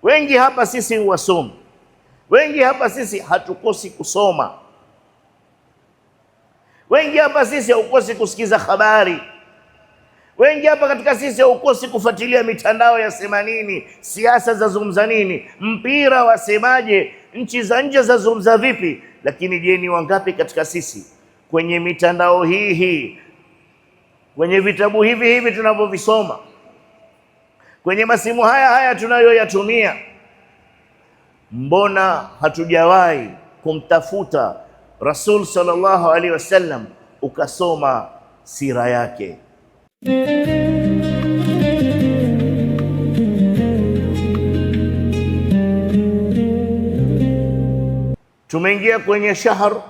Wengi hapa sisi wasomi, wengi hapa sisi hatukosi kusoma, wengi hapa sisi haukosi kusikiza habari, wengi hapa katika sisi haukosi kufuatilia mitandao ya sema nini, siasa za zungumza nini, mpira wasemaje, nchi za nje za zungumza vipi. Lakini je, ni wangapi katika sisi kwenye mitandao hii, kwenye vitabu hivi tunavyovisoma, kwenye masimu haya tunayoyatumia, mbona hatujawahi kumtafuta Rasul sallallahu alaihi wasallam ukasoma sira yake? Tumeingia kwenye shahr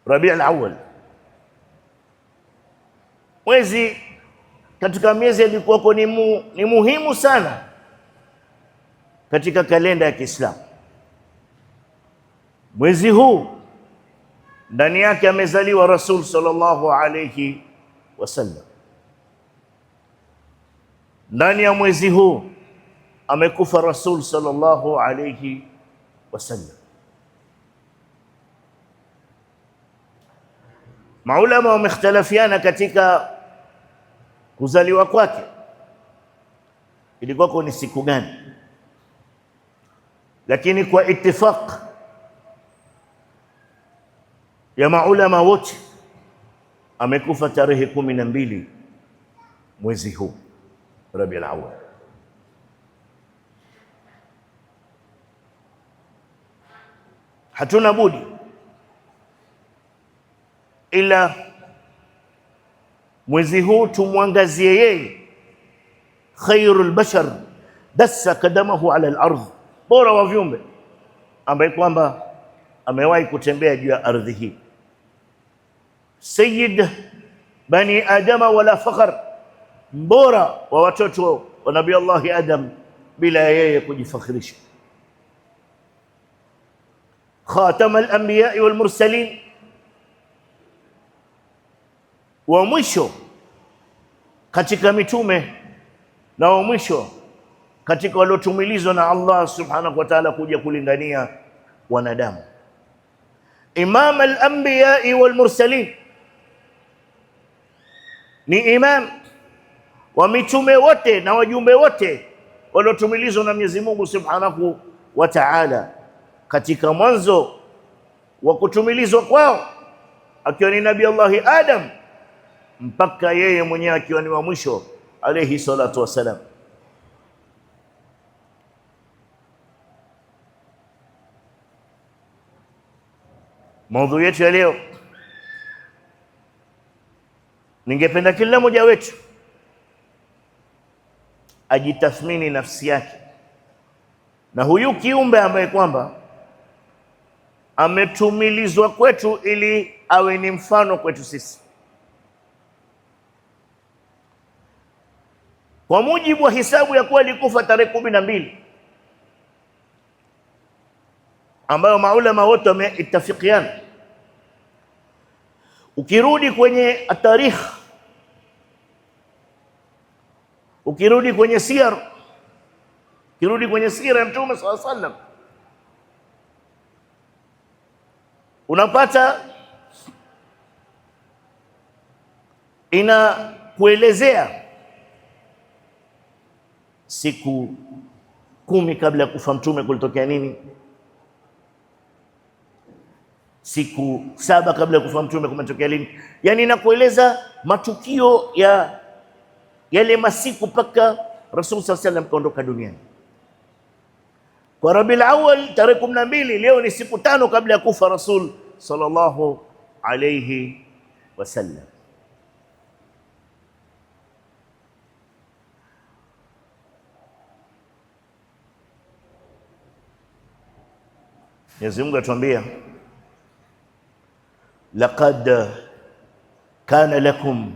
Rabi' al-Awwal, mwezi katika miezi ilikuwa ni muhimu sana katika kalenda ya Kiislamu. Mwezi huu ndani yake amezaliwa Rasul sallallahu alayhi wasallam. Ndani ya mwezi huu amekufa Rasul sallallahu alayhi wasallam. Maulama wamekhtalafiana katika kuzaliwa kwake, ilikuwa ni siku gani, lakini kwa ittifaq ya maulama wote amekufa tarehe 12 mwezi huu Rabiul Awwal. Hatuna budi ila mwezi huu tumwangazie yeye, khairul bashar dassa kadamahu ala al-ardh, bora wa viumbe ambaye kwamba amewahi kutembea juu ya ardhi hii, sayyid bani adama wala fakhr, mbora wa watoto wa Nabii Allah Adam bila yeye kujifakhirisha, khatam al-anbiya wal mursalin, wa mwisho katika mitume na wa mwisho katika waliotumilizwa na Allah subhanahu wa ta'ala kuja kulingania wanadamu, imam al-anbiya wal mursalin, ni imam wa mitume wote na wajumbe wote waliotumilizwa na Mwenyezi Mungu subhanahu wa ta'ala, katika mwanzo wa kutumilizwa kwao akiwa ni Nabii Allah Adam mpaka yeye mwenyewe akiwa ni wa mwisho alayhi salatu wasalam. Maudhui yetu ya leo, ningependa kila mmoja wetu ajitathmini nafsi yake na huyu kiumbe ambaye kwamba ametumilizwa kwetu ili awe ni mfano kwetu sisi. Kwa mujibu wa hisabu ya kuwa alikufa tarehe 12 ambayo maulama wote wameitafikiana, ukirudi kwenye tarikh, ukirudi kwenye siyar, ukirudi kwenye sira ya Mtume sallallahu alaihi wasallam, unapata inakuelezea siku 10 kabla ya kufa Mtume kulitokea nini, siku 7 kabla ya kufa Mtume kumetokea nini. Yani inakueleza matukio ya yale masiku mpaka Rasul sallallahu alaihi wasallam kaondoka duniani. Kwa Rabiul Awwal tarehe 12, leo ni siku 5 kabla ya kufa Rasul sallallahu alayhi wasallam. Mwenyezi Mungu atuambia, laqad kana lakum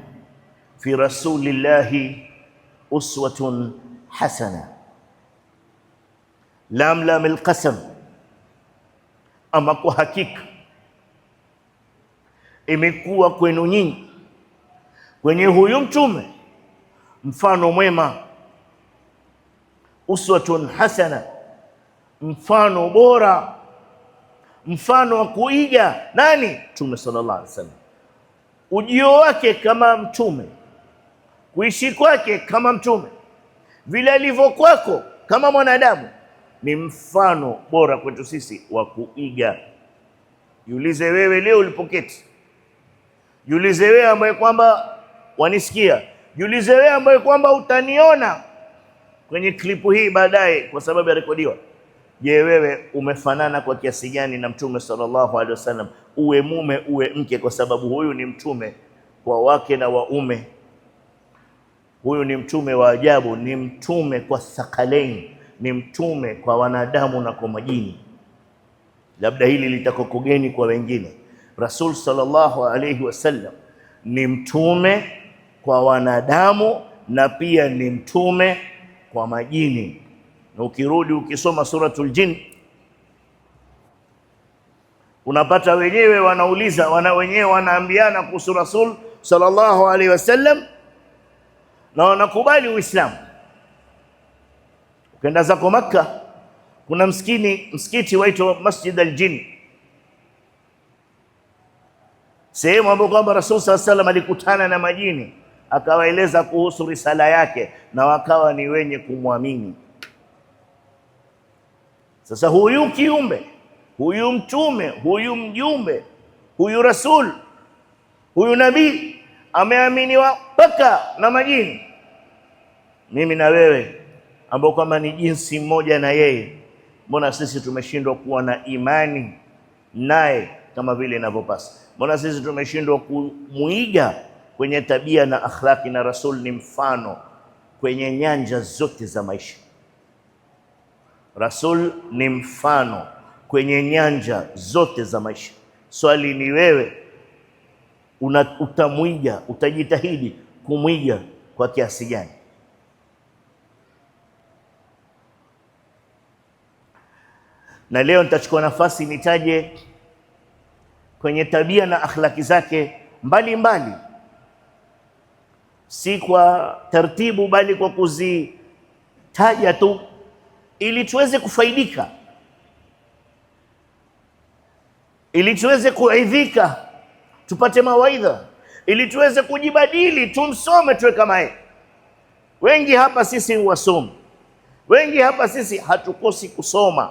fi rasulillahi uswatun hasana, lam alqasam, ama kwa hakika imekuwa kwenu nyinyi kwenye huyu mtume mfano mwema. uswatun hasana, mfano bora, mfano wa kuiga. Nani? Mtume sallallahu alaihi wasallam. Ujio wake kama mtume, kuishi kwake kama mtume, vile alivyokuwako kama mwanadamu, ni mfano bora kwetu sisi wa kuiga. Jiulize wewe leo ulipoketi, jiulize wewe ambaye kwamba wanisikia, jiulize wewe ambaye kwamba utaniona kwenye klipu hii baadaye kwa sababu ya rekodiwa. Je, wewe umefanana kwa kiasi gani na Mtume sallallahu alaihi wasallam? Uwe mume uwe mke, kwa sababu huyu ni mtume kwa wake na waume. Huyu ni mtume wa ajabu, ni mtume kwa thakalain, ni mtume kwa wanadamu na kwa majini. Labda hili litakokugeni kwa wengine. Rasul sallallahu alaihi wasallam ni mtume kwa wanadamu na pia ni mtume kwa majini. Na ukirudi ukisoma suratul Jin, unapata wenyewe wanauliza, wenyewe wanaambiana kuhusu Rasul sallallahu alaihi wasallam na wanakubali Uislamu. Ukenda zako Makka, kuna msikiti waitwa Masjid al-Jin, sehemu ambapo kwamba Rasul sallallahu alaihi wasallam alikutana na majini, akawaeleza kuhusu risala yake na wakawa ni wenye kumwamini. Sasa huyu kiumbe, huyu mtume, huyu mjumbe, huyu Rasul, huyu nabii ameaminiwa mpaka na majini. Mimi na wewe ambao kama ni jinsi moja na yeye, mbona sisi tumeshindwa kuwa na imani naye kama vile inavyopasa? Mbona sisi tumeshindwa kumuiga kwenye tabia na akhlaki? Na Rasul ni mfano kwenye nyanja zote za maisha. Rasul ni mfano kwenye nyanja zote za maisha. Swali ni wewe utamwiga, utajitahidi kumwiga kwa kiasi gani? Na leo nitachukua nafasi nitaje kwenye tabia na akhlaki zake mbalimbali, si kwa taratibu bali kwa kuzitaja tu ili tuweze kufaidika, ili tuweze kuidhika, tupate mawaidha, ili tuweze kujibadili, tumsome tuwe kama yeye. Wengi hapa sisi wasomi, wengi hapa sisi hatukosi kusoma,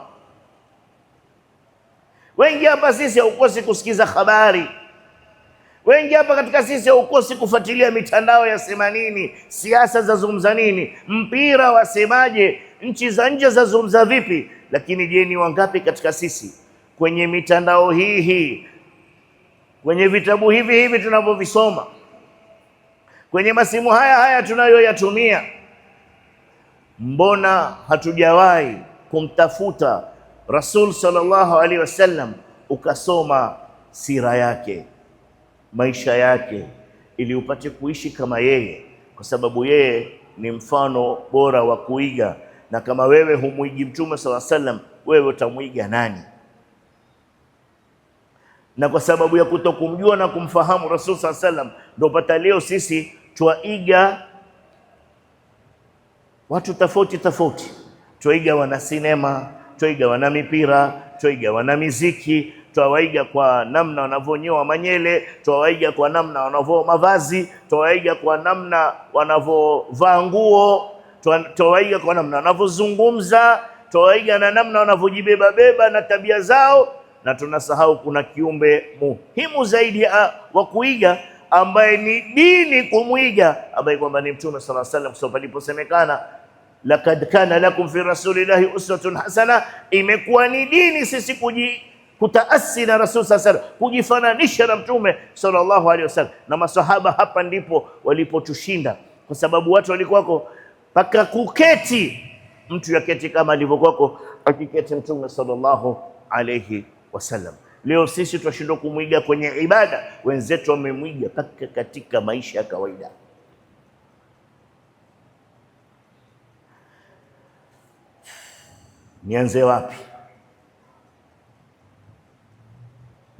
wengi hapa sisi haukosi kusikiza habari, wengi hapa katika sisi haukosi kufuatilia mitandao ya sema nini, siasa za zungumza nini, mpira wasemaje, nchi za nje za zungumza vipi. Lakini je, ni wangapi katika sisi kwenye mitandao hii, kwenye vitabu hivi tunavyovisoma, kwenye masimu haya tunayoyatumia, mbona hatujawahi kumtafuta Rasul sallallahu alaihi wasallam ukasoma sira yake, maisha yake, ili upate kuishi kama yeye? Kwa sababu yeye ni mfano bora wa kuiga. Na kama wewe humuigi Mtume sallallahu alaihi wasallam, wewe utamuiga nani? Na kwa sababu ya kutokumjua na kumfahamu Rasul sallallahu alaihi wasallam, ndio pata leo sisi twaiga watu tofauti. Twaiga wana sinema, twaiga wana mipira, twaiga wana miziki, twawaiga kwa namna wanavyonyoa manyele, twawaiga kwa namna wanavyo mavazi, twawaiga kwa namna wanavyovaa nguo, twawaiga kwa namna wanavyozungumza, twawaiga na namna wanavyojibeba na tabia zao. Na tunasahau kuna kiumbe muhimu zaidi wa kuiga, ambaye ni dini kumwiga, ambaye kwamba ni Mtume sallallahu alaihi wasallam. Kwa paliposemekana lakad kana lakum fi rasulillahi uswatun hasana, imekuwa ni dini sisi kutaasi na Rasul sallallahu alaihi wasallam, kujifananisha na Mtume sallallahu alaihi wasallam. Na masahaba hapa ndipo walipotushinda, kwa sababu watu walikuwako paka kuketi, mtu yaketi kama alivyokuwako akiketi Mtume sallallahu alaihi wasallam. Leo sisi tunashindwa kumwiga kwenye ibada, wenzetu wamemwiga katika maisha ya kawaida. Nianze wapi?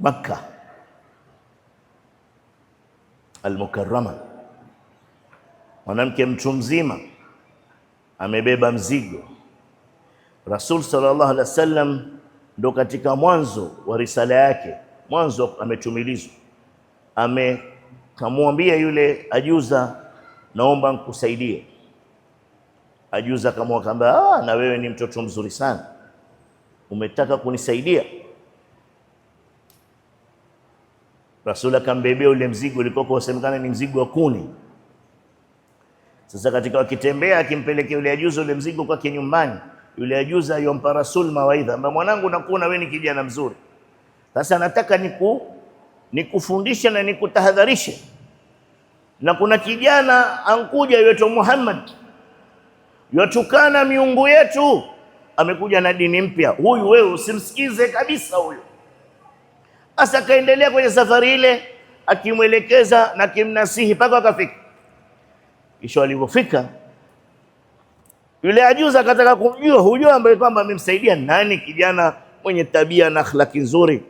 Makka al-Mukarrama, mwanamke mtu mzima amebeba mzigo, Rasul sallallahu alaihi wasallam ndo katika mwanzo wa risala yake, mwanzo ametumilizwa, amekamwambia yule ajuza, naomba nikusaidie. Ajuza akamwambia, na wewe ni mtoto mzuri sana, umetaka kunisaidia? Rasul akambebea ule mzigo, ulikuwa kusemekana ni mzigo wa kuni. Sasa katika wakitembea, akimpelekea yule ajuza ule mzigo kwake nyumbani, yule ajuza yompa Rasul mawaidha, mwanangu, nakuona wewe ni kijana mzuri, sasa nataka nikufundishe na nikutahadharishe, na kuna kijana ankuja yetu Muhammad, yatukana miungu yetu, amekuja na dini mpya, huyu wewe usimsikize kabisa huyu. Asa kaendelea kwenye safari ile akimwelekeza na kimnasihi mpaka akafika. Kisha alipofika yule ajuza akataka kumjua huyo ambaye kwamba amemsaidia nani, kijana mwenye tabia na akhlaki nzuri.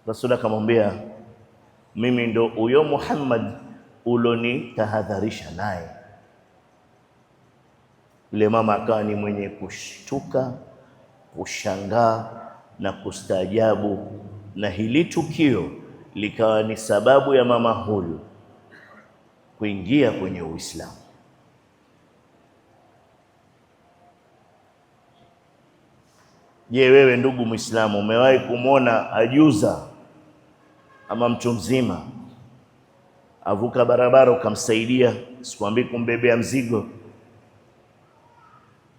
Rasul akamwambia, mimi ndo huyo Muhammad uloni tahadharisha naye. Yule mama akawa ni mwenye kushtuka, kushangaa na kustaajabu, na hili tukio likawa ni sababu ya mama huyu kuingia kwenye Uislamu. Je, wewe ndugu Muislamu, umewahi kumwona ajuza ama mtu mzima avuka barabara ukamsaidia? Sikwambii kumbebea mzigo.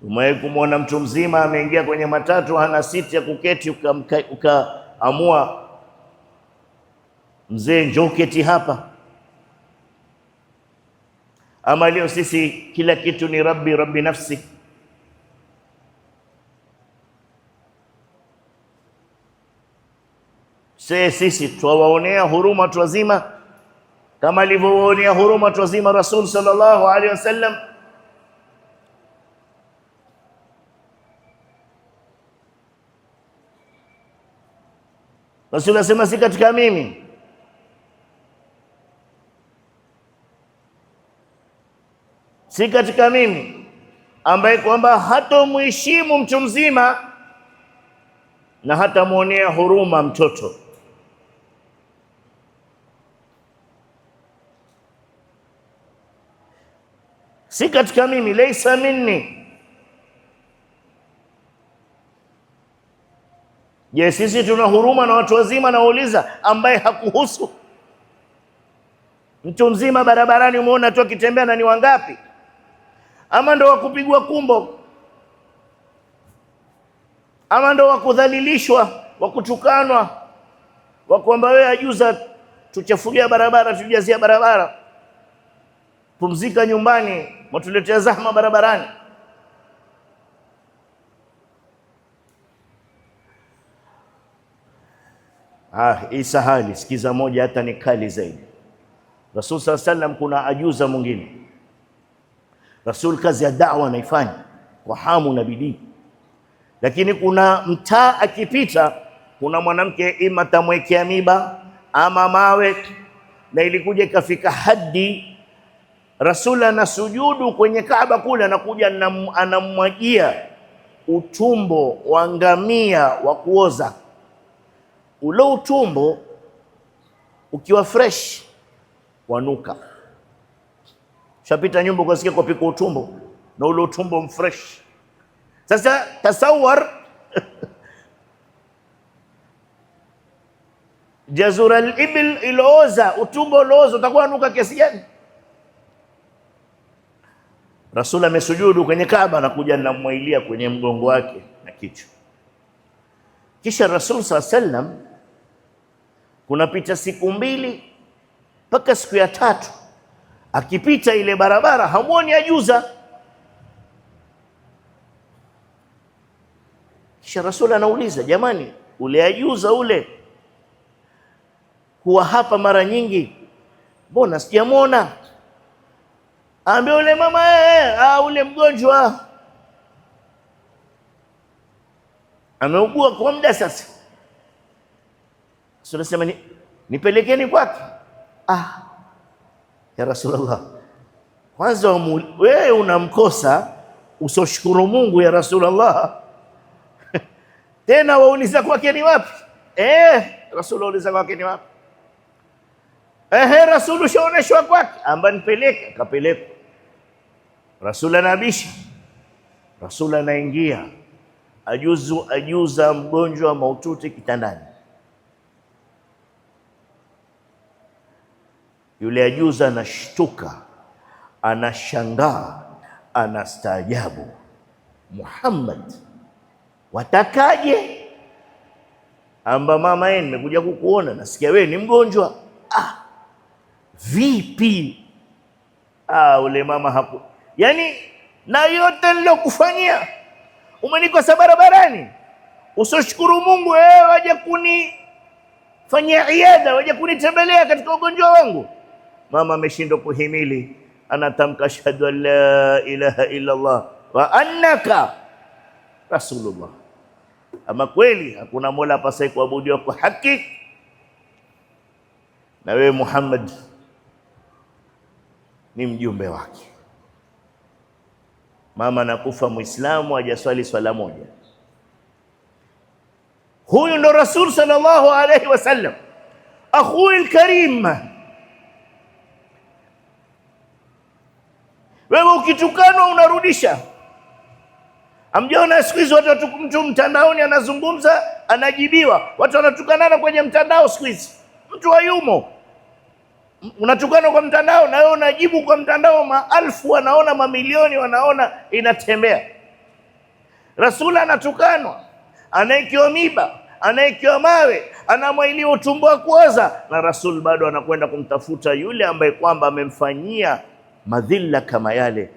Umewahi kumwona mtu mzima ameingia kwenye matatu, hana siti ya kuketi, ukaamua mzee, njoo keti hapa? Ama leo sisi kila kitu ni rabbi nafsi. Sisi tuwaonea huruma watu wazima kama alivyoonea huruma watu wazima Rasul sallallahu alaihi wasallam. Rasul asema, si katika mimi ambaye kwamba hata muheshimu mtu mzima na hata muonea huruma mtoto. Si katika mimi, laysa minni. Je, sisi tuna huruma na watu wazima? Nauliza, ambaye hakuhusu. Mtu mzima barabarani umeona tu akitembea, na ni wangapi? Ama ndo wakupigwa kumbo, ama ndo wakudhalilishwa, wakutukanwa, wakwamba wewe ajuza, tuchafulia barabara, tujazia barabara, pumzika nyumbani, watuletea zahma barabarani. Hii sahali, sikiza moja hata ni kali zaidi. Rasul sallallahu alaihi wasallam, kuna ajuza mwingine, Rasul kazi ya da'wa anaifanya kwa hamu na bidii, lakini kuna mtaa akipita, kuna mwanamke ima tamwekea miba ama mawe, na ilikuja ikafika hadi Rasul anasujudu kwenye Kaaba kule, anakuja anamwagia utumbo wa ngamia wa kuoza. Ule utumbo ukiwa fresh wanuka. Shapita nyumba ukasikia kwa pika utumbo, na ule utumbo mfresh. Sasa tasawar jazura al-ibil ilooza, utumbo ulooza, utakuwa nuka kiasi gani? Rasul amesujudu kwenye Kaaba, anakuja namwailia kwenye mgongo wake na kichwa. Kisha Rasul sallallahu alaihi wasallam, kunapita siku 2 mpaka siku ya 3, akipita ile barabara hamuoni ajuza. Kisha Rasul anauliza, jamani, ule ajuza ule huwa hapa mara nyingi, mbona sijamwona? Ambia ule mama, ule mgonjwa ameugua kwa muda sasa. Rasul sema, nipelekeni kwake. Ya Rasulullah, kwanza wewe unamkosa, Usoshukuru Mungu ya Rasulullah. Tena wauliza kwake ni wapi? Rasul wauliza kwake ni wapi? Rasul shaoneshwa kwake, amba nipeleke, kapeleka. Rasul anabisha, Rasul anaingia, ajuza mgonjwa maututi kitandani. Yule ajuza anashtuka, anashangaa, anastaajabu. Muhammad, watakaje? Amba mama, nimekuja kukuona, nasikia wewe ni mgonjwa. Vipi? Ule mama yani, na yote nilokufanyia umenikosa barabarani, usoshukuru Mungu wewe, waje kunifanyia iada, waje kunitembelea katika ugonjwa wangu. Mama ameshindwa kuhimili, anatamka ashhadu an la ilaha illa Allah wa annaka rasulullah. Ama kweli hakuna mola apasaye kuabudiwa kwa haki, na wewe Muhammad ni mjumbe wake. Mama nakufa Muislamu, hajaswali swala moja. Huyu ndo Rasul sallallahu alayhi wasallam, akhui alkarim. Wewe ukitukanwa unarudisha. Amjaona siku hizi watu, mtu mtandaoni anazungumza anajibiwa, watu wanatukanana kwenye mtandao siku hizi. Mtu hayumo, unatukana kwa mtandao na wewe unajibu kwa mtandao, maelfu wanaona, mamilioni wanaona, inatembea. Rasul anatukanwa, anaekiwa miba, anaekiwa mawe, anamwailiwa utumbo wa kuoza, na Rasul bado anakwenda kumtafuta yule ambaye kwamba amemfanyia madhila kama yale.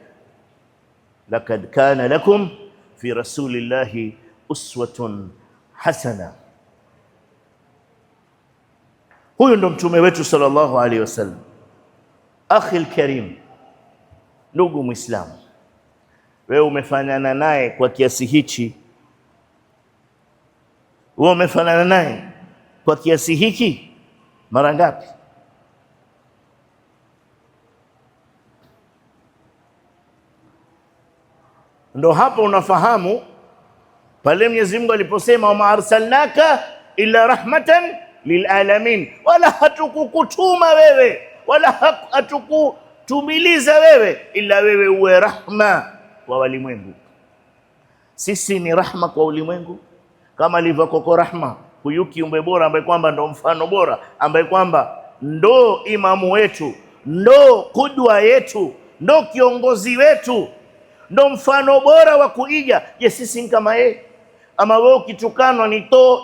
Lakad kana lakum fi rasulillahi uswatun hasana. Huyu ndo mtume wetu sallallahu alaihi wasallam. Akhi alkarim, ndugu Muislamu, wewe umefanana naye kwa kiasi hichi? Wewe umefanana naye kwa kiasi hiki mara ngapi? Ndo hapo unafahamu pale Mwenyezi Mungu aliposema wama arsalnaka illa rahmatan lilalamin, wala hatukukutuma wewe, wala hatukutumiliza wewe, ila wewe uwe rahma kwa walimwengu. Sisi ni rahma kwa ulimwengu, kama alivyokoko rahma huyu kiumbe bora ambaye kwamba ndo mfano bora, ambaye kwamba ndo imamu wetu, ndo kudwa yetu, ndo kiongozi wetu, ndo mfano bora wa kuiga. Je, sisi ni kama yeye? Ama wewe ukitukanwa ni to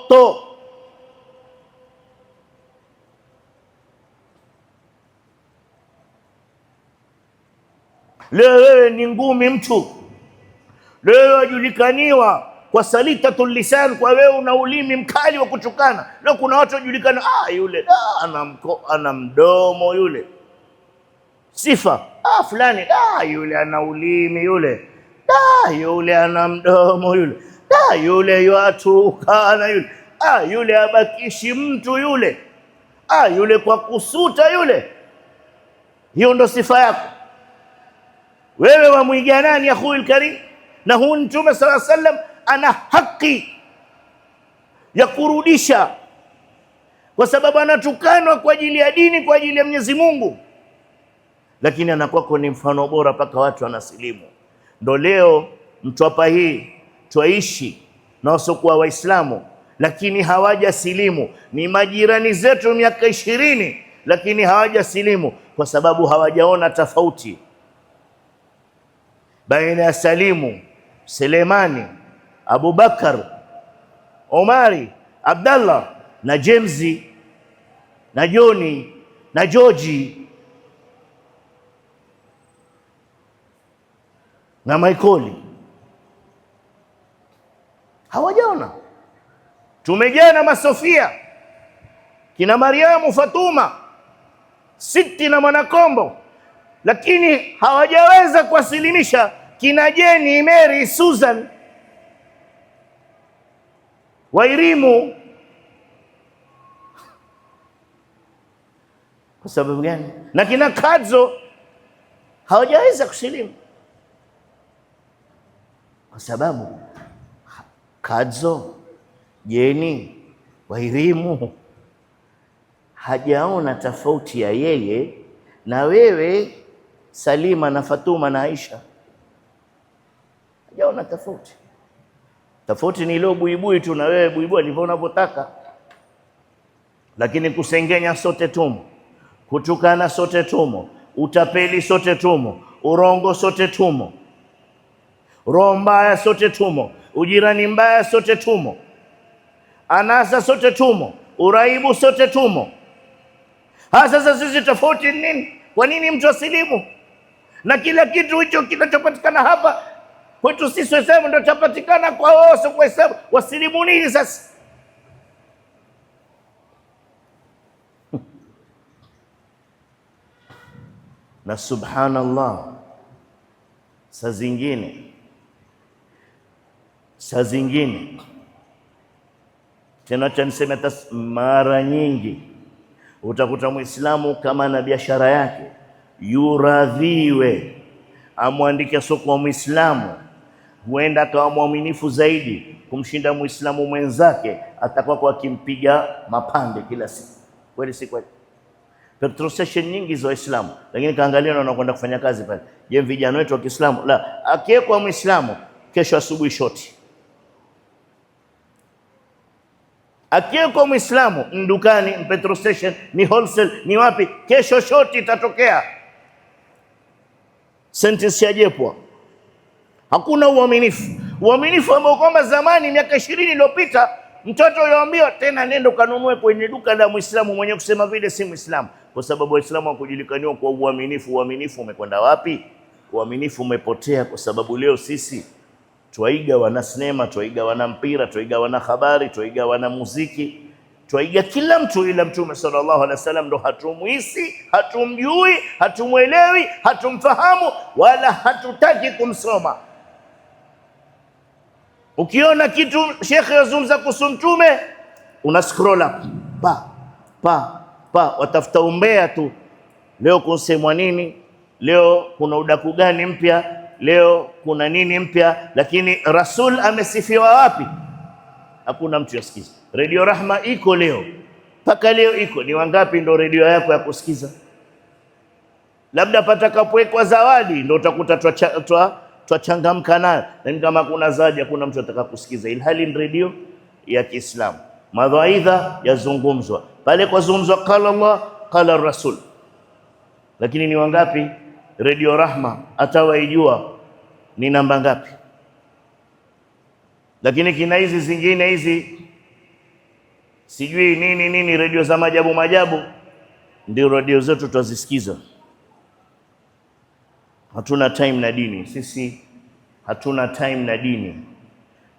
leo wewe ni ngumi mtu, leo wajulikaniwa kwa salitatul lisan, kwa wewe una ulimi mkali wa kutukana. Leo kuna watu wajulikana, yule ana mdomo, yule sifa, fulani yule ana ulimi, yule yule ana mdomo, yule yatukana, yule abakishi mtu, yule kwa kusuta, yule. Hiyo ndo sifa yako wewe. Wamwiga nani ya akhuil karim? Na huyu Mtume sallallahu alaihi wasallam ana haki ya kurudisha, kwa sababu anatukanwa kwa ajili ya dini, kwa ajili ya Mwenyezi Mungu, lakini anakuwa ni mfano bora mpaka watu wanasilimu. Ndo leo mtu hapa hii twaishi na wasiokuwa Waislamu lakini hawaja silimu, ni majirani zetu miaka 20, lakini hawaja silimu kwa sababu hawajaona tofauti baina ya Salimu, Selemani, Abubakar, Omari, Abdallah na James na Joni na George na Michael. Hawajaona. Tumejaa na Masofia, kina Mariamu, Fatuma, Siti na Mwanakombo, lakini hawajaweza kuwasilimisha kina Jeni, Mary, Susan, Wairimu. Kwa sababu gani? Na kina Kadzo hawajaweza kusilimu. kwa sababu Kadzo, Jeni, Wairimu hajaona tofauti ya yeye na wewe Salima na Fatuma na Aisha. Hajaona tofauti. Tofauti ni ile buibui tu, na wewe buibui ndivyo unavyotaka. Lakini kusengenya sote tumo, kutukana sote tumo, utapeli sote tumo, urongo sote tumo, roho mbaya sote tumo, ujirani mbaya sote tumo, anasa sote tumo, uraibu sote tumo. Sasa sisi tofauti nini? Kwa nini mtu asilimu? Na kila kitu hicho kinachopatikana hapa kwetu sisi Waislamu ndio chapatikana kwa wao kwa Waislamu. Wasilimu nini sasa? Na subhanallah, saa zingine tena cha niseme hata mara nyingi utakuta Muislamu kama na biashara yake yuradhiwe, amwandike soko wa Muislamu, huenda akawa mwaminifu zaidi kumshinda Muislamu mwenzake, atakuwa kwa akimpiga mapande kila siku. Kweli si kweli? Petrol station nyingi za Waislamu, lakini kaangalia na wanakwenda kufanya kazi pale. Je, vijana wetu wa Kiislamu? La, akiwekwa Muislamu kesho asubuhi shoti. Akiwekwa Muislamu ndukani, petrol station, ni wholesale, ni wapi, kesho shoti itatokea. Sentence ya jepwa. Hakuna uaminifu. Uaminifu ambao kwamba zamani miaka 20 iliyopita mtoto aliambiwa tena nenda kanunue kwenye duka la Muislamu, mwenye kusema vile si Muislamu, kwa sababu Waislamu hawakujulikaniwa kwa uaminifu. Uaminifu umekwenda wapi? Uaminifu umepotea, kwa sababu leo sisi twaiga wana sinema, twaiga wana mpira, twaiga wana habari, twaiga wana muziki, twaiga kila mtu ila Mtume sallallahu alaihi wasallam ndo hatumuhisi, hatumjui, hatumuelewi, hatumfahamu wala hatutaki kumsoma. Ukiona kitu shekhe yazungumza kuhusu Mtume, una scroll up watafuta umbea tu. Leo kusemwa nini? Leo kuna udaku gani mpya? Leo kuna nini mpya? Lakini Rasul amesifiwa wapi? Hakuna mtu yasikiza. Radio Rahma iko leo, mpaka leo iko. Ni wangapi ndo radio yako ya kusikiza? Labda patakapowekwa zawadi ndo utakuta twachangamka nayo, na kama kuna zawadi hakuna mtu ataka kusikiza, ilhali ni radio ya Kiislamu. Madhaidha yazungumzwa pale, kwa zungumzwa qala Allah qala Rasul. Lakini ni wangapi Radio Rahma atawaijua ni namba ngapi? Lakini kina hizi zingine hizi sijui nini radio za majabu ndio radio zetu tutazisikiza. Hatuna time na dini sisi, hatuna time na dini,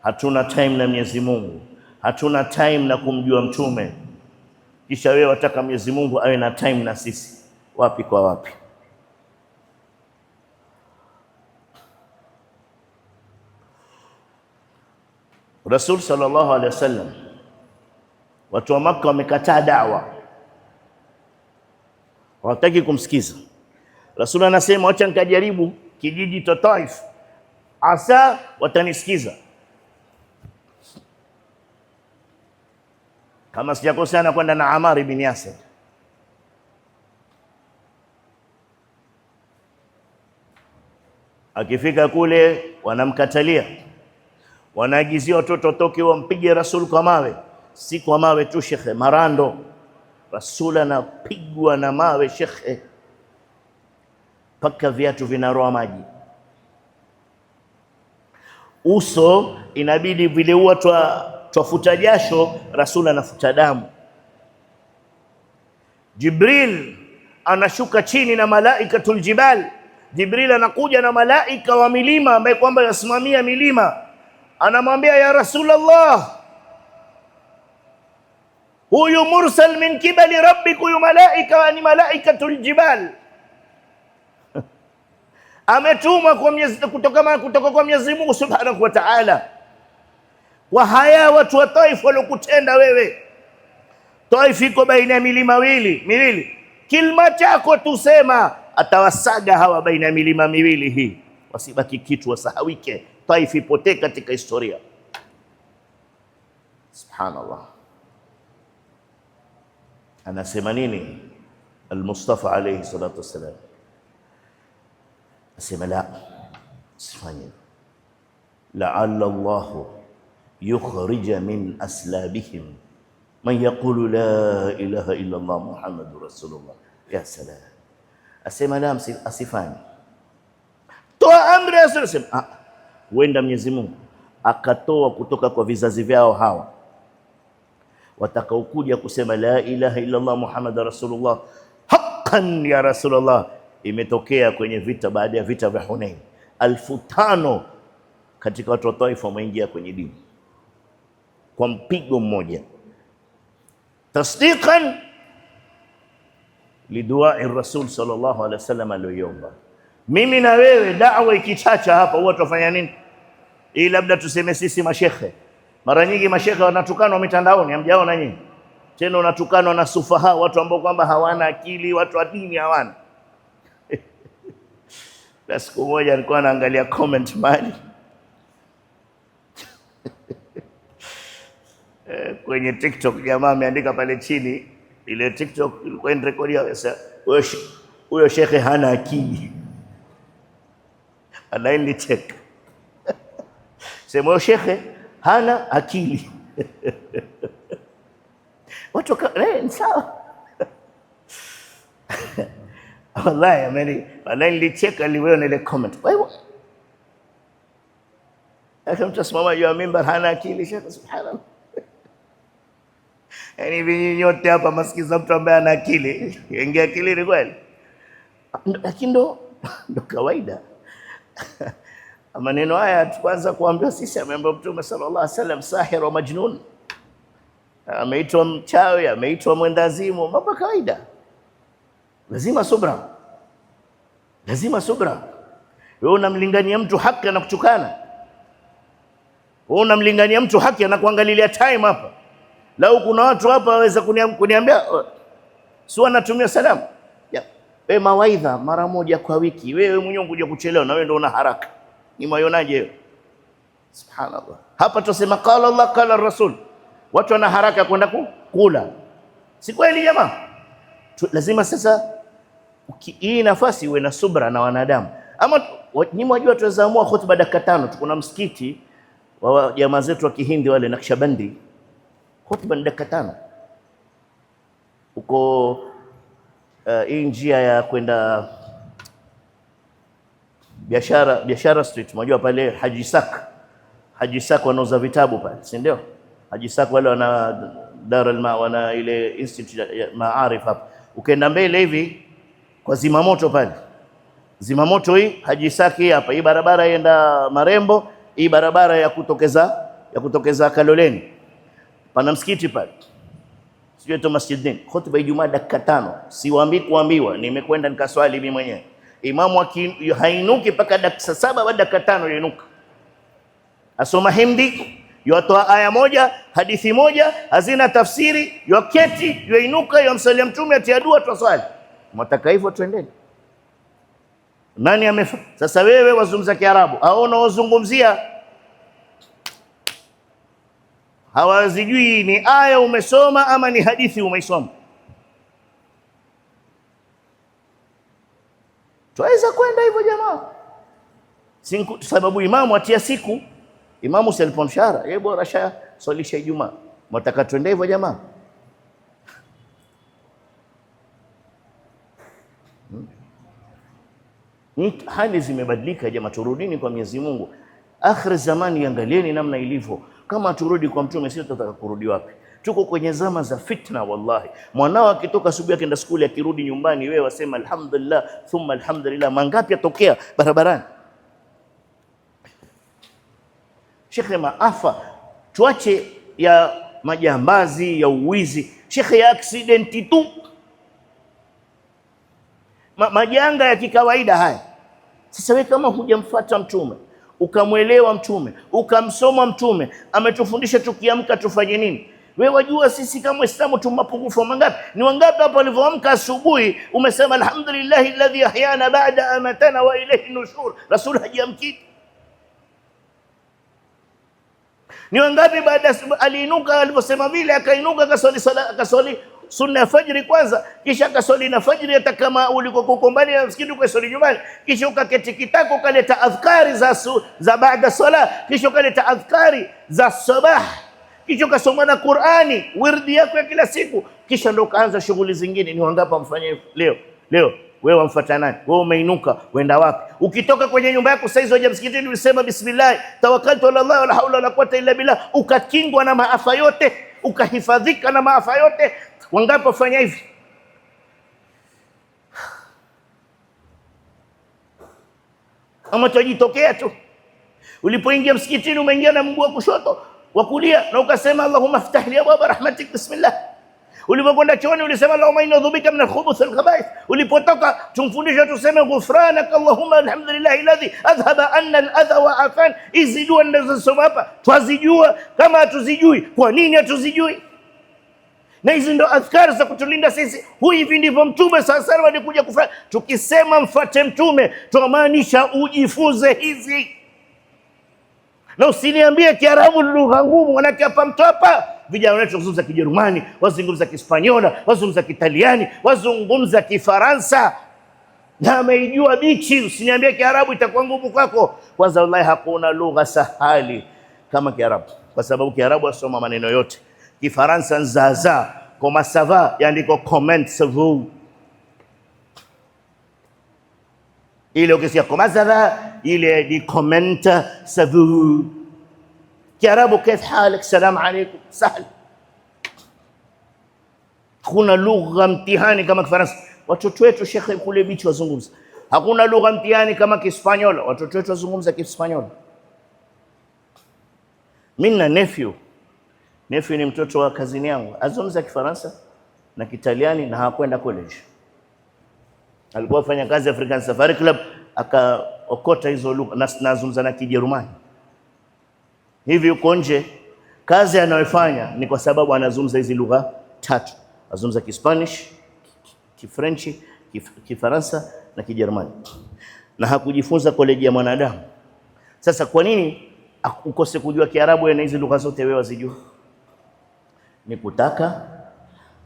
hatuna time na Mwenyezi Mungu, hatuna time na kumjua Mtume. Kisha wewe wataka Mwenyezi Mungu awe na time na sisi? Wapi kwa wapi? Rasul sallallahu alaihi wasallam, watu wa Makka wamekataa da'wa, hawataki kumsikiza Rasul. Anasema acha nikajaribu kijiji cha Taif, asa watanisikiza. Kama sijakosea anakwenda na Ammar ibn Yasir. Akifika kule wanamkatalia, wanaagizia watoto watoke wampige Rasul kwa mawe. Si kwa mawe tu shekhe, marando. Rasul anapigwa na mawe shekhe, paka viatu vinaroa maji. Uso inabidi vile huwa twafuta jasho, Rasul anafuta damu. Jibril anashuka chini na malaikatul jibal. Jibril anakuja na malaika wa milima ambaye kwamba yasimamia milima, anamwambia ya Rasulullah, huyu mursal min kibali rabbik, huyu malaika ni malaikatul jibal, ametumwa kwa kutoka kwa Mwenyezi Mungu Subhanahu wa Ta'ala. Wa haya watu wa Taif walokutenda wewe. Taif iko baina ya milima miwili. Kilima chako tusema atawasaga hawa baina ya milima miwili hii. wasibaki kitu, wasahawike, Taif ipotee katika historia. Subhanallah. Anasema nini Al-Mustafa alayhi salatu wassalam? Asema la, sifanye la'alla Allahu yukhrija min aslabihim man yaqulu la ilaha illa Allah Muhammadur Rasulullah. Ya salam. Asema la, asifanye, toa amri. Asema huenda Mwenyezi Mungu akatoa kutoka kwa vizazi vyao hawa watakaokuja kusema la ilaha illa Allah Muhammadur Rasulullah haqqan ya Rasulullah. Imetokea kwenye vita, baada ya vita vya Hunain, 5,000 katika watu wa Taif wameingia kwenye dini kwa mpigo mmoja, tasdiqan liduai Rasul sallallahu alaihi wasallam aliyoomba. Mimi na wewe da'wa ikichacha hapa huwa tufanya nini? Hii labda tuseme sisi mashekhe, mara nyingi mashekhe wanatukanwa mitandaoni, hamjaona nyinyi? Tena unatukanwa na sufaha, watu ambao kwamba hawana akili, watu wa dini hawana. Na siku moja nilikuwa naangalia comment mali kwenye TikTok, jamaa ameandika pale chini, ile TikTok ilikuwa inarekodia, huyo shekhe hana akili. Anaini check sema huyo shekhe hana akili. Watu sawa. Wallahi ameni nilicheka niliona ile comment. Wewe mtasimama juu ya mimbar hana akili shekhe, subhanallah. Yaani hivi nyote hapa masikiza mtu ambaye ana akili, ingia akili ni kweli, lakini ndo kawaida. Maneno haya kwanza kuambiwa sisi, ameambiwa Mtume sallallahu alaihi wasallam sahir wa majnun, ameitwa mchawi, ameitwa mwendazimu, mambo kawaida. Lazima subra, lazima subra. Wewe unamlingania mtu haki anakutukana, wewe unamlingania mtu haki anakuangalilia time hapa. Lau kuna watu hapa waweza kuniambia si anatumia salamu ya wewe mawaidha mara moja kwa wiki, wewe mwenyewe kuja kuchelewa na wewe ndio una haraka, ni mayonaje wewe? Subhanallah. Hapa tusema qala Allah qala Rasul, watu wana haraka kwenda kula, si kweli jamaa? Lazima sasa hii nafasi uwe na subra na wanadamu. Ama nyinyi mwajua tuweza amua khutba dakika 5. Tuko na msikiti wa jamaa zetu wa Kihindi wale Naqshbandi, khutba ni dakika 5 uko hii njia ya kwenda biashara street, mwajua pale Haji Sak wanauza vitabu pale, si ndio? Haji Sak wale wana Darul wana ile institute ya maarif hapa. Ukaenda mbele hivi kwa zimamoto pale, zimamoto hii Haji Sak hapa, hii barabara ienda Marembo, hii barabara ya kutokeza Kaloleni, pana msikiti pale, sio tu masjidin. Khutba Ijumaa dakika 5, siwaambii kuambiwa, nimekwenda nikaswali mimi mwenyewe. Imamu hainuki mpaka dakika 7, baada dakika 5 yainuka, asoma hindi, yotoa aya moja, hadithi moja, hazina tafsiri, yoketi, yoinuka, yomsalia Mtume, atia dua, twaswali. Mwataka hivyo twendeni? Nani amefa? Sasa wewe wazungumza Kiarabu, au unaozungumzia hawazijui ni aya umesoma ama ni hadithi umeisoma. Tuweza kwenda hivyo jamaa? Sababu imamu atia siku, imamu si alipo mshahara, yeye bora sha swalisha Ijumaa. Mwataka twende hivyo jamaa? Hali zimebadilika jamaa, turudini kwa Mwenyezi Mungu. Akhir zamani, angalieni namna ilivyo. Kama turudi kwa Mtume, sio tutataka kurudi wapi? Tuko kwenye zama za fitna wallahi. Mwanao akitoka asubuhi akaenda shule, akirudi nyumbani, wewe wasema alhamdulillah thumma alhamdulillah. Mangapi yatokea barabarani? Shekhe, maafa tuache ya majambazi, ya uwizi, shekhe, ya accident tu, majanga ya kikawaida haya. Sasa wewe kama hujamfuata Mtume, ukamwelewa Mtume, ukamsoma Mtume, ametufundisha tukiamka tufanye nini, Wewe wajua sisi kama Waislamu tuna mapungufu mangapi? Ni wangapi hapo walivyoamka asubuhi umesema alhamdulillahi alladhi ahyana ba'da amatana wa ilayhi nushur? Rasul hajiamki. Ni wangapi baada aliinuka, alivyosema vile akainuka akaswali sunna ya fajri kwanza, kisha akaswali na fajri, hata kama ulikokuwa mbali na msikiti ukaswali nyumbani, kisha ukaketi kitako ukaleta adhkari za baada sala, kisha ukaleta adhkari za sabah, kisha ukasoma na Qur'ani wirdi yako ya kila siku, kisha ndo kaanza shughuli zingine. Ni wangapi mfanye leo wewe wamfuata nani? Wewe umeinuka wenda wapi? Ukitoka kwenye nyumba yako saizi waje msikitini usema bismillah tawakkaltu ala Allah wala haula wala quwwata illa billah, ukakingwa na maafa yote, ukahifadhika na maafa yote. Wangapi wafanya hivi? Ama tajitokea tu ulipoingia msikitini umeingia na mguu wa kushoto wa kulia na ukasema Allahumma iftah li abwaba rahmatik bismillah. Ulipokwenda chooni ulisema Allahumma inna dhubika min al-khubuth wal-khaba'ith. Ulipotoka tumfundisha tuseme ghufranaka Allahumma alhamdulillahi alladhi adhhaba anna al-adha wa afan. Hizi dua ninazosoma hapa twazijua. Kama hatuzijui, kwa nini hatuzijui? Na hizi ndo adhkari za kutulinda sisi. Hivi ndivyo Mtume sasa alikuja kufanya. Tukisema mfuate Mtume tunamaanisha ujifunze hizi. Na usiniambie Kiarabu lugha ngumu, manake hapa mtopa vijana wetu wazungumza Kijerumani, wazungumza Kispanyola, wazungumza Kitaliani, wazungumza Kifaransa na ameijua bichi. Usiniambie Kiarabu itakuwa ngumu kwako. Kwanza wallahi hakuna lugha sahali kama Kiarabu, kwa sababu Kiarabu wasoma maneno yote. Kifaransa nzaza kama sava yaandiko comment vous, ile ukisikia kama sava ile ni comment vous. Kiarabu كيف حالك السلام عليكم سهل. Hakuna lugha mtihani kama Kifaransa. Watoto wetu shekhe kule bichi wazungumza. Hakuna lugha mtihani kama Kispanyola. Watoto wetu wazungumza Kispanyola. Mimi na nephew ni mtoto wa kazini yangu, azungumza Kifaransa na Kitaliani na hakwenda college. Alikuwa afanya kazi African Safari Club, akaokota hizo lugha na nazungumza na Kijerumani. Hivi uko nje, kazi anayofanya ni kwa sababu anazungumza hizi lugha tatu. Azungumza Kispanish, Kifrenchi, Kifaransa na Kijerumani. Na hakujifunza koleji ya mwanadamu. Sasa kwa nini ukose kujua Kiarabu na hizi lugha zote wewe wazijua? Ni kutaka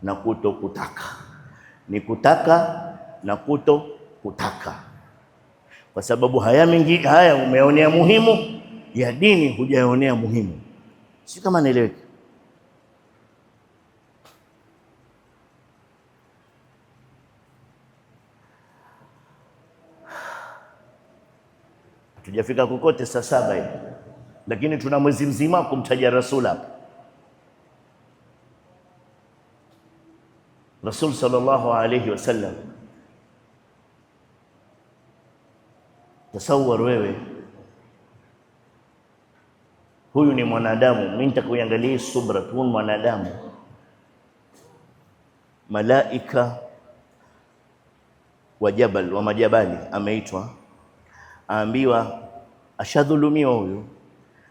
na kutokutaka. Ni kutaka na kutokutaka. Kwa sababu haya umeonea muhimu, ya dini hujaonea muhimu. Si kama naeleweka? Tujafika kokote saa 7 hivi, lakini tuna mwezi mzima kumtaja Rasul hapa. Rasul sallallahu alayhi wasallam, tasawwar wewe, huyu ni mwanadamu. Mimi nitakuangalia subra tu, mwanadamu. Malaika wa jabal wa majabali ameitwa, aambiwa ashadhulumiwa huyu,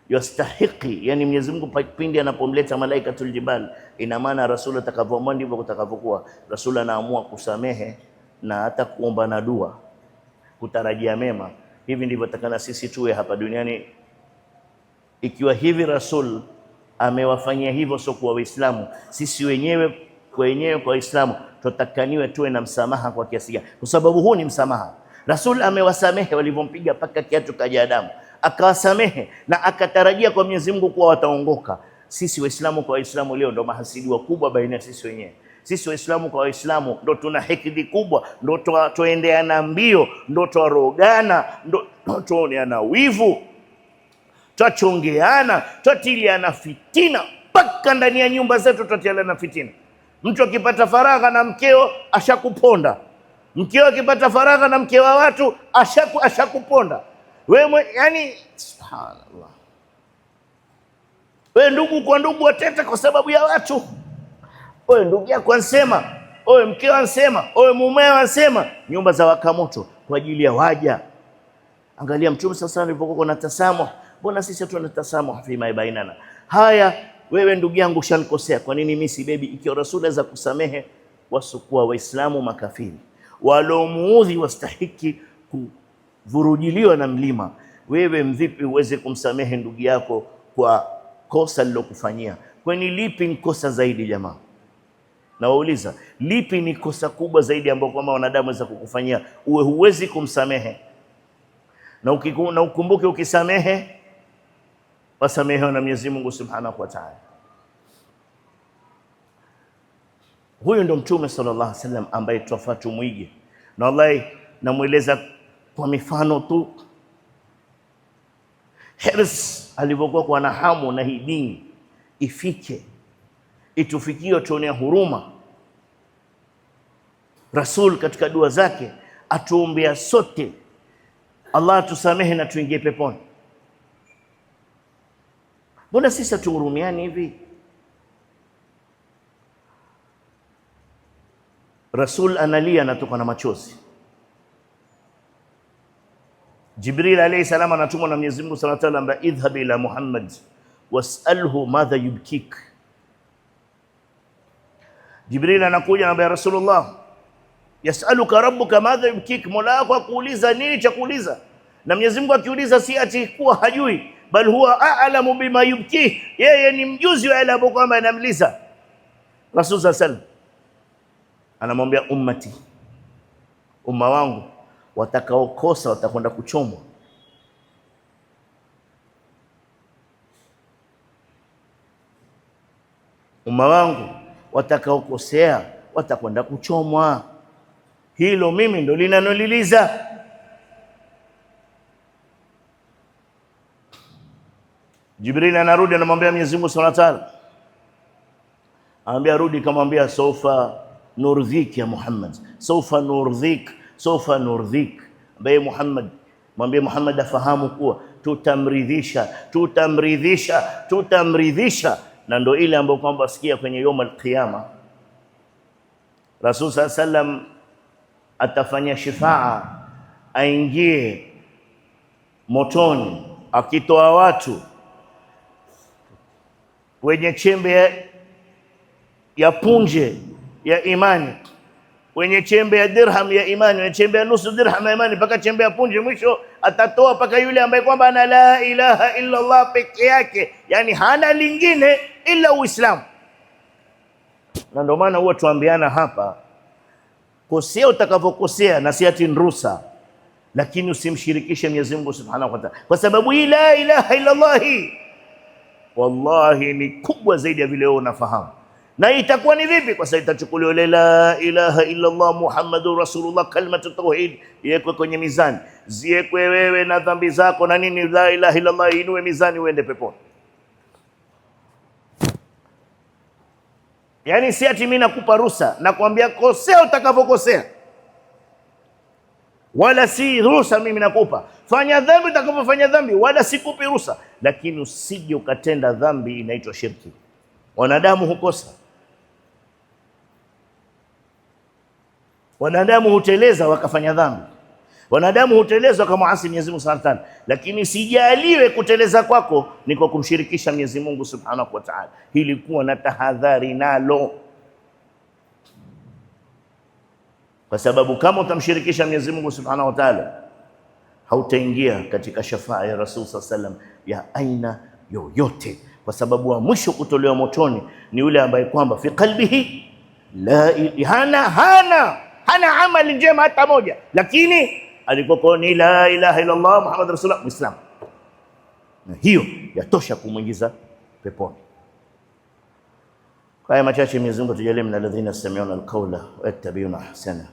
yastahiki. Yani Mwenyezi Mungu pindi anapomleta malaikatul jibal, ina maana Rasul atakavyoamua ndivyo kutakavyokuwa. Rasul anaamua kusamehe na hata kuomba na dua, kutarajia mema. Hivi ndivyo takana sisi tuwe hapa duniani. Ikiwa hivi Rasul amewafanyia hivyo sio kwa Waislamu, sisi wenyewe kwa Waislamu tutakaniwe tuwe na msamaha kwa kiasi gani? Kwa sababu huu ni msamaha. Rasul amewasamehe walivyompiga paka kiatu kaja damu, akawasamehe na akatarajia kwa Mwenyezi Mungu kuwa wataongoka. Sisi Waislamu kwa Waislamu leo ndo mahasidi wakubwa baina sisi wenyewe. Sisi Waislamu kwa Waislamu ndo tuna hikidi kubwa, ndo tuendeana mbio, ndo twarogana, ndo tuoneana wivu, twachongeana, twatiliana fitina mpaka ndani ya nyumba zetu, twatiliana fitina. Mtu akipata faragha na mkeo ashakuponda, mkeo akipata faragha na mke wa watu ashakuponda wewe. Yani subhanallah, wewe ndugu kwa ndugu wateta kwa sababu ya watu. Wewe ndugu yako ansema, wewe mkeo ansema, wewe mumeo ansema, nyumba za wakamoto kwa ajili ya waja. Angalia Mtume sasa alipokuwa na tasamuh. Mbona sisi hatuna tasamuh fi ma bainana? Haya wewe ndugu yangu ushanikosea, kwa nini mimi sibebi? Ikiwa Rasul aweza kusamehe wasokuwa Waislamu makafiri waliomuudhi wastahiki kuvurujiliwa na mlima, wewe mvipi uweze kumsamehe ndugu yako kwa kosa lilokufanyia? Kwani lipi ni kosa zaidi jamaa? Na wauliza, lipi ni kosa kubwa zaidi ambao kwamba wanadamu waweza kukufanyia uwe huwezi kumsamehe? Na ukumbuke ukisamehe wasamehewa na Mwenyezi Mungu Subhanahu wa Ta'ala. Huyu ndo Mtume sallallahu alaihi wasallam ambaye twafaa tumwige, na wallahi namueleza kwa mifano tu. Hirs alivyokuwa kwa na hamu na hii dini ifike, itufikie, tuonea huruma. Rasul katika dua zake atuombea sote Allah atusamehe na tuingie peponi. Mbona sisi tuhurumiani hivi? Rasul analia, anatoka na machozi. Jibril alayhi salam anatumwa na Mwenyezi Mungu Subhanahu wa Ta'ala, idhhab ila Muhammad was'alhu madha yubkik. Jibril anakuja anamwambia Rasulullah, yasaluka rabbuka madha yubkik, mola wako akuuliza nini cha kuuliza. Na Mwenyezi Mungu akiuliza si ati kuwa hajui, bal huwa a'lamu bima yubki, yeye ni mjuzi wa ile kwamba anamliza. Rasul sallallahu alayhi wasallam anamwambia ummati, umma wangu watakaokosa watakwenda kuchomwa. Umma wangu watakaokosea watakwenda kuchomwa. Hilo mimi ndo linanoliliza. Jibril anarudi anamwambia Mwenyezi Mungu Subhanahu wa Ta'ala, anambia rudi, kamwambia sofa nurdhik ya Muhammad, sofa nurdhik, sofa nurdhik. Ambaye Muhammad, mwambie Muhammad afahamu kuwa tutamridhisha, tutamridhisha, tutamridhisha. Na ndo ile ambayo kwamba sikia kwenye يوم القيامة Rasul sallallahu alaihi wasallam atafanya shifaa, aingie motoni akitoa watu wenye chembe ya punje ya imani, wenye chembe ya dirham ya imani, wenye chembe ya nusu dirham ya imani, mpaka chembe ya punje. Mwisho atatoa mpaka yule ambaye kwamba ana la ilaha illa Allah peke yake, yani hana lingine ila Uislamu. Na ndio maana huwa tuambiana hapa, kosea utakavyokosea na si ati ruhusa, lakini usimshirikishe Mwenyezi Mungu Subhanahu wa Ta'ala, kwa sababu hii la ilaha illa Allah wallahi ni kubwa zaidi ya vile wewe unafahamu. Na itakuwa ni vipi? Kwa sababu itachukuliwa la ilaha illa Allah Muhammadur Rasulullah, kalimatu tauhid, iwekwe kwenye mizani, ziwekwe wewe na dhambi zako na nini, la ilaha illa Allah inue mizani uende peponi. Yani si ati mimi nakupa ruhusa, nakwambia kosea utakavyokosea, wala si ruhusa mimi nakupa fanya dhambi utakavyofanya dhambi, wala sikupi ruhusa, lakini usije ukatenda dhambi inaitwa shirki. Wanadamu hukosa, wanadamu huteleza wakafanya dhambi, wanadamu huteleza wakamuasi Mwenyezi Mungu Subhanahu wa Ta'ala, lakini sijaliwe kuteleza kwako ni kwa kumshirikisha Mwenyezi Mungu Subhanahu wa Ta'ala. Hili kuwa na tahadhari nalo, kwa sababu kama utamshirikisha Mwenyezi Mungu Subhanahu wa Ta'ala hautaingia katika shafaa ya Rasul sallallahu alaihi wasallam ya aina yoyote, kwa sababu wa mwisho kutolewa motoni ni yule ambaye kwamba fi qalbihi hana amali njema hata moja, lakini alikuwa ni la ilaha illa Allah Muhammad Rasulullah, Muislam, na hiyo yatosha kumuingiza peponi. Kwa haya machache, Mwenyezi Mungu tujalie min alladhina yastami'una alqawla wa yattabi'una ahsana.